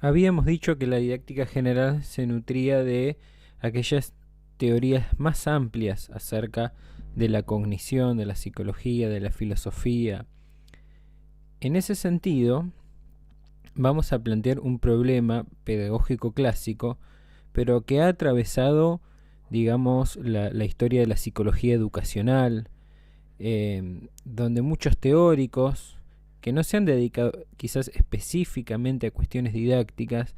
Habíamos dicho que la didáctica general se nutría de aquellas teorías más amplias acerca de la cognición, de la psicología, de la filosofía. En ese sentido, vamos a plantear un problema pedagógico clásico, pero que ha atravesado, digamos, la historia de la psicología educacional, donde muchos teóricos que no se han dedicado quizás específicamente a cuestiones didácticas,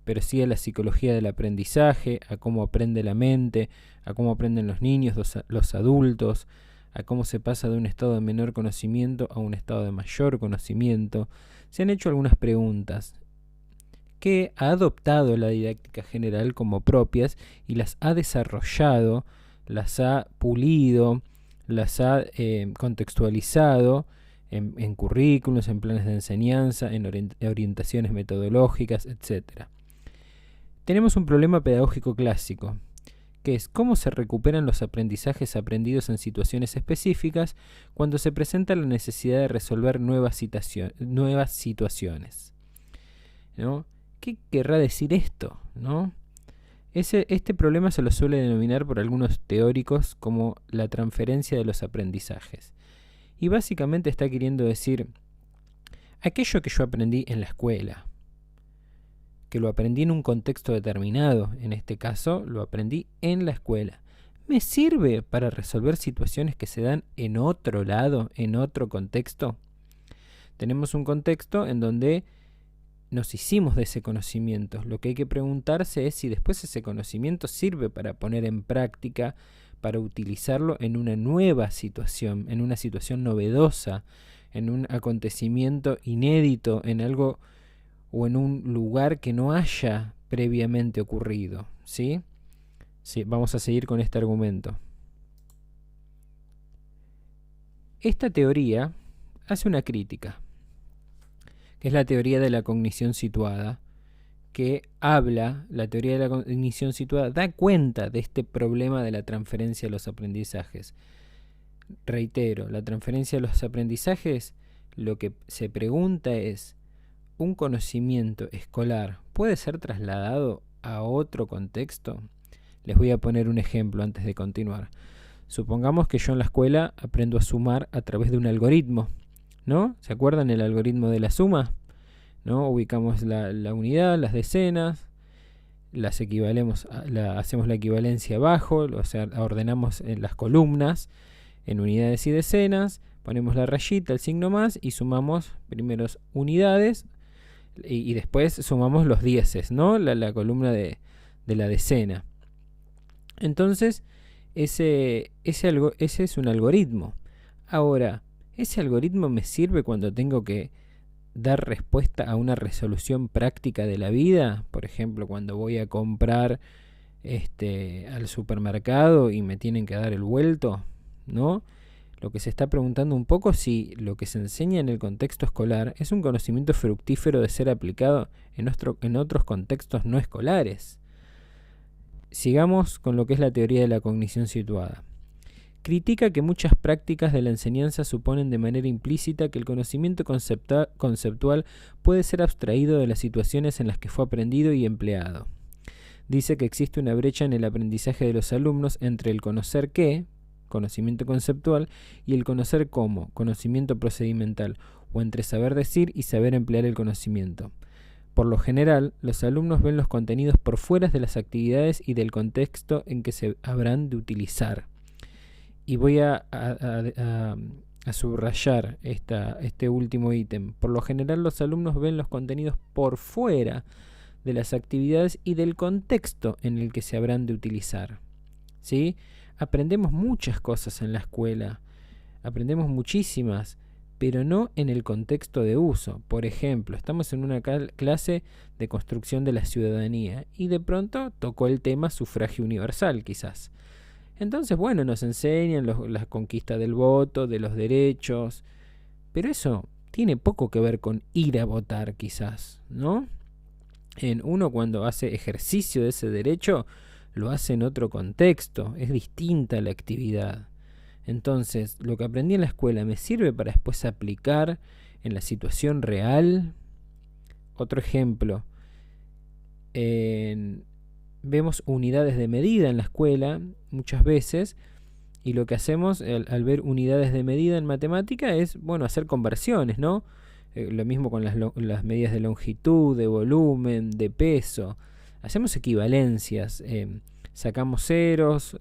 pero sí a la psicología del aprendizaje, a cómo aprende la mente, a cómo aprenden los niños, los adultos, a cómo se pasa de un estado de menor conocimiento a un estado de mayor conocimiento. Se han hecho algunas preguntas que ha adoptado la didáctica general como propias y las ha desarrollado, las ha pulido, las ha contextualizado en currículos, en planes de enseñanza, en orientaciones metodológicas, etc. Tenemos un problema pedagógico clásico, que es cómo se recuperan los aprendizajes aprendidos en situaciones específicas cuando se presenta la necesidad de resolver nuevas situaciones, ¿no? ¿Qué querrá decir esto, no? Este problema se lo suele denominar por algunos teóricos como la transferencia de los aprendizajes. Y básicamente está queriendo decir aquello que yo aprendí en la escuela, que lo aprendí en un contexto determinado, en este caso lo aprendí en la escuela, ¿me sirve para resolver situaciones que se dan en otro lado, en otro contexto? Tenemos un contexto en donde nos hicimos de ese conocimiento. Lo que hay que preguntarse es si después ese conocimiento sirve para poner en práctica, para utilizarlo en una nueva situación, en una situación novedosa, en un acontecimiento inédito, en algo o en un lugar que no haya previamente ocurrido. ¿Sí? Sí, vamos a seguir con este argumento. Esta teoría hace una crítica, que es la teoría de la cognición situada, que habla, la teoría de la cognición situada, da cuenta de este problema de la transferencia de los aprendizajes. Reitero, la transferencia de los aprendizajes, lo que se pregunta es, ¿un conocimiento escolar puede ser trasladado a otro contexto? Les voy a poner un ejemplo antes de continuar. Supongamos que yo en la escuela aprendo a sumar a través de un algoritmo, ¿no? ¿Se acuerdan el algoritmo de la suma? ¿No? Ubicamos la unidad, las decenas, las equivalemos, hacemos la equivalencia abajo, o sea, ordenamos en las columnas en unidades y decenas, ponemos la rayita, el signo más y sumamos primeros unidades y después sumamos los dieces, ¿no? La columna de la decena. Entonces, ese es un algoritmo. Ahora, ¿ese algoritmo me sirve cuando tengo que dar respuesta a una resolución práctica de la vida? Por ejemplo, cuando voy a comprar al supermercado y me tienen que dar el vuelto, ¿no? Lo que se está preguntando un poco si lo que se enseña en el contexto escolar es un conocimiento fructífero de ser aplicado en otros contextos no escolares. Sigamos con lo que es la teoría de la cognición situada. Critica que muchas prácticas de la enseñanza suponen de manera implícita que el conocimiento conceptual puede ser abstraído de las situaciones en las que fue aprendido y empleado. Dice que existe una brecha en el aprendizaje de los alumnos entre el conocer qué, conocimiento conceptual, y el conocer cómo, conocimiento procedimental, o entre saber decir y saber emplear el conocimiento. Por lo general, los alumnos ven los contenidos por fuera de las actividades y del contexto en que se habrán de utilizar. Y voy a subrayar este último ítem. Por lo general, los alumnos ven los contenidos por fuera de las actividades y del contexto en el que se habrán de utilizar. ¿Sí? Aprendemos muchas cosas en la escuela, aprendemos muchísimas, pero no en el contexto de uso. Por ejemplo, estamos en una clase de construcción de la ciudadanía y de pronto tocó el tema sufragio universal, quizás. Entonces, bueno, nos enseñan la conquista del voto, de los derechos, pero eso tiene poco que ver con ir a votar, quizás, ¿no? Uno cuando hace ejercicio de ese derecho, lo hace en otro contexto, es distinta la actividad. Entonces, lo que aprendí en la escuela me sirve para después aplicar en la situación real. Otro ejemplo, vemos unidades de medida en la escuela muchas veces, y lo que hacemos al ver unidades de medida en matemática es, bueno, hacer conversiones, ¿no? Lo mismo con las medidas de longitud, de volumen, de peso. Hacemos equivalencias, sacamos ceros,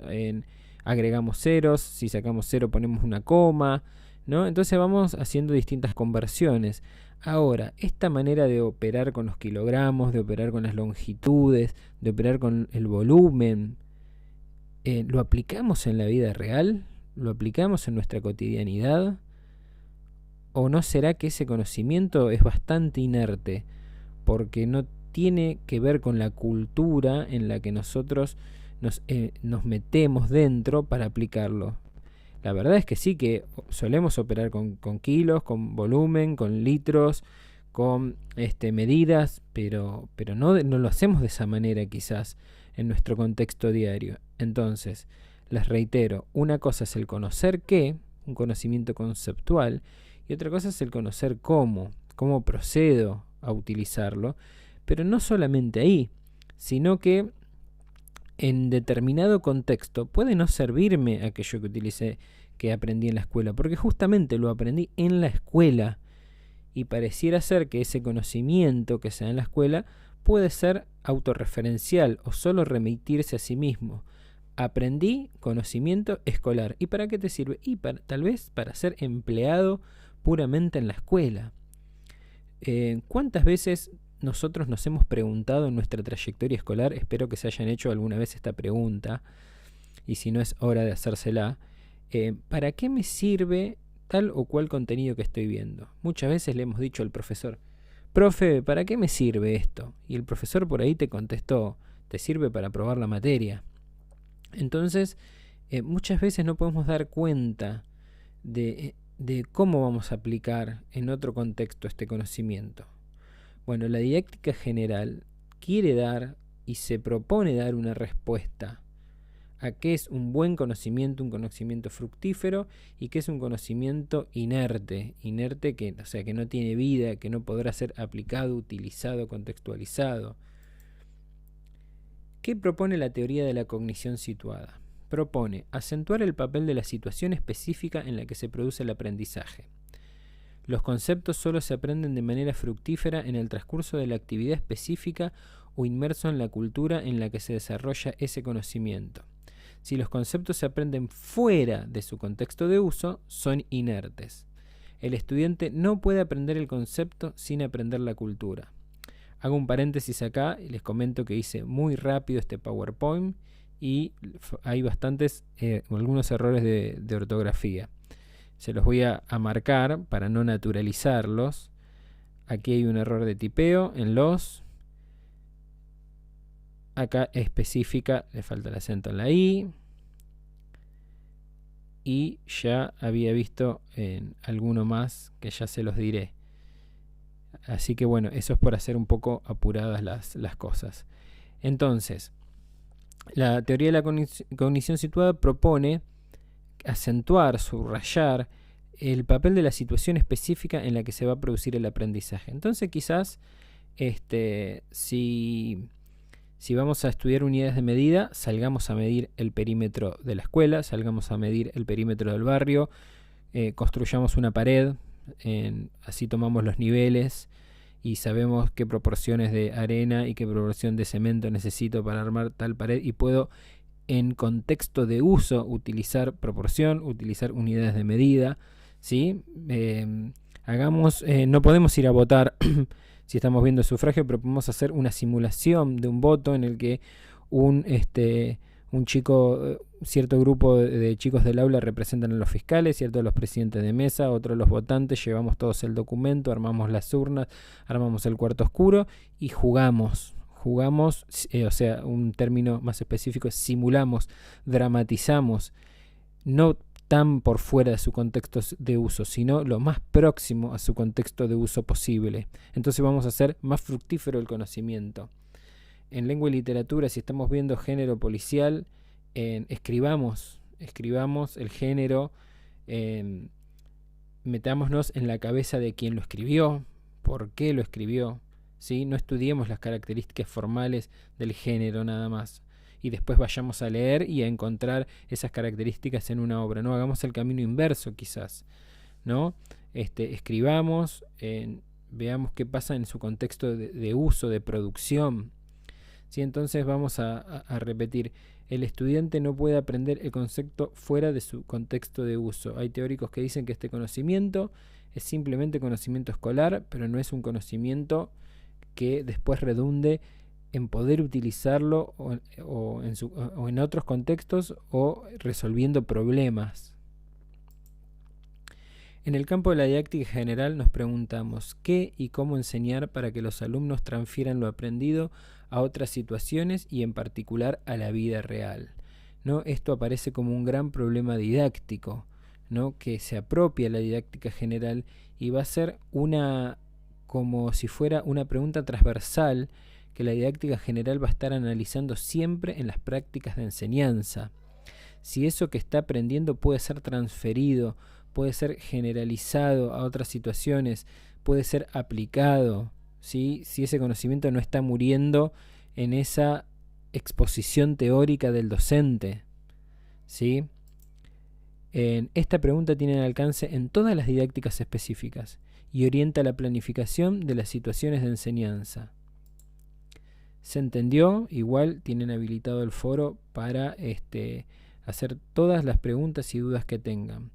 agregamos ceros, si sacamos cero ponemos una coma, ¿no? Entonces vamos haciendo distintas conversiones. Ahora, esta manera de operar con los kilogramos, de operar con las longitudes, de operar con el volumen, ¿lo aplicamos en la vida real? ¿Lo aplicamos en nuestra cotidianidad? ¿O no será que ese conocimiento es bastante inerte porque no tiene que ver con la cultura en la que nosotros nos metemos dentro para aplicarlo? La verdad es que sí, que solemos operar con kilos, con volumen, con litros, con medidas, pero no lo hacemos de esa manera quizás en nuestro contexto diario. Entonces, les reitero, una cosa es el conocer qué, un conocimiento conceptual, y otra cosa es el conocer cómo procedo a utilizarlo, pero no solamente ahí, sino que en determinado contexto puede no servirme aquello que utilicé, que aprendí en la escuela, porque justamente lo aprendí en la escuela, y pareciera ser que ese conocimiento que se da en la escuela puede ser autorreferencial o solo remitirse a sí mismo. Aprendí conocimiento escolar. ¿Y para qué te sirve? Y tal vez para ser empleado puramente en la escuela. ¿Cuántas veces nosotros nos hemos preguntado en nuestra trayectoria escolar? Espero que se hayan hecho alguna vez esta pregunta, y si no es hora de hacérsela. ¿Para qué me sirve tal o cual contenido que estoy viendo? Muchas veces le hemos dicho al profesor: profe, ¿para qué me sirve esto? Y el profesor por ahí te contestó: te sirve para aprobar la materia. Entonces, muchas veces no podemos dar cuenta de cómo vamos a aplicar en otro contexto este conocimiento. Bueno, la didáctica general quiere dar y se propone dar una respuesta a qué es un buen conocimiento, un conocimiento fructífero, y qué es un conocimiento inerte, que no tiene vida, que no podrá ser aplicado, utilizado, contextualizado. ¿Qué propone la teoría de la cognición situada? Propone acentuar el papel de la situación específica en la que se produce el aprendizaje. Los conceptos solo se aprenden de manera fructífera en el transcurso de la actividad específica o inmerso en la cultura en la que se desarrolla ese conocimiento. Si los conceptos se aprenden fuera de su contexto de uso, son inertes. El estudiante no puede aprender el concepto sin aprender la cultura. Hago un paréntesis acá y les comento que hice muy rápido este PowerPoint y hay algunos errores de ortografía. Se los voy a marcar para no naturalizarlos. Aquí hay un error de tipeo en los. Acá específica, le falta el acento en la I. Y ya había visto en alguno más que ya se los diré. Así que bueno, eso es por hacer un poco apuradas las cosas. Entonces, la teoría de la cognición situada propone acentuar, subrayar el papel de la situación específica en la que se va a producir el aprendizaje. Entonces quizás si vamos a estudiar unidades de medida, salgamos a medir el perímetro de la escuela, salgamos a medir el perímetro del barrio, construyamos una pared, así tomamos los niveles y sabemos qué proporciones de arena y qué proporción de cemento necesito para armar tal pared, y puedo en contexto de uso utilizar proporción, utilizar unidades de medida, ¿sí? No podemos ir a votar si estamos viendo el sufragio, pero podemos hacer una simulación de un voto en el que un chico, cierto grupo de chicos del aula representan a los fiscales, cierto, a los presidentes de mesa, otros los votantes, llevamos todos el documento, armamos las urnas, armamos el cuarto oscuro y jugamos, o sea, un término más específico, simulamos, dramatizamos, no tan por fuera de su contexto de uso, sino lo más próximo a su contexto de uso posible. Entonces vamos a hacer más fructífero el conocimiento. En lengua y literatura, si estamos viendo género policial, escribamos el género, metámonos en la cabeza de quien lo escribió, por qué lo escribió, ¿sí? No estudiemos las características formales del género nada más y después vayamos a leer y a encontrar esas características en una obra. No, hagamos el camino inverso quizás, ¿no? Escribamos, veamos qué pasa en su contexto de uso, de producción. ¿Sí? Entonces vamos a repetir, el estudiante no puede aprender el concepto fuera de su contexto de uso. Hay teóricos que dicen que este conocimiento es simplemente conocimiento escolar, pero no es un conocimiento que después redunde en poder utilizarlo o en otros contextos o resolviendo problemas. En el campo de la didáctica general nos preguntamos qué y cómo enseñar para que los alumnos transfieran lo aprendido a otras situaciones y en particular a la vida real, ¿no? Esto aparece como un gran problema didáctico, ¿no? Que se apropia la didáctica general y va a ser como si fuera una pregunta transversal que la didáctica general va a estar analizando siempre en las prácticas de enseñanza. Si eso que está aprendiendo puede ser transferido, puede ser generalizado a otras situaciones, puede ser aplicado, ¿sí? Si ese conocimiento no está muriendo en esa exposición teórica del docente, ¿sí? Esta pregunta tiene alcance en todas las didácticas específicas y orienta la planificación de las situaciones de enseñanza. ¿Se entendió? Igual tienen habilitado el foro para hacer todas las preguntas y dudas que tengan.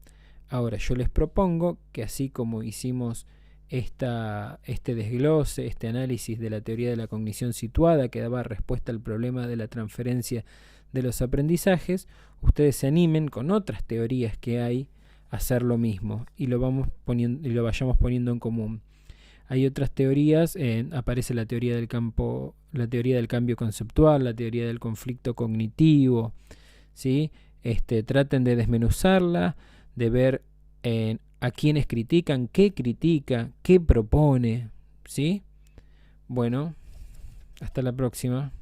Ahora, yo les propongo que así como hicimos este desglose, este análisis de la teoría de la cognición situada que daba respuesta al problema de la transferencia de los aprendizajes, ustedes se animen con otras teorías que hay a hacer lo mismo y lo vayamos poniendo en común. Hay otras teorías, aparece la teoría del cambio conceptual, la teoría del conflicto cognitivo, ¿sí? Traten de desmenuzarla, de ver a quiénes critican, qué critica, qué propone, ¿sí? Bueno, hasta la próxima.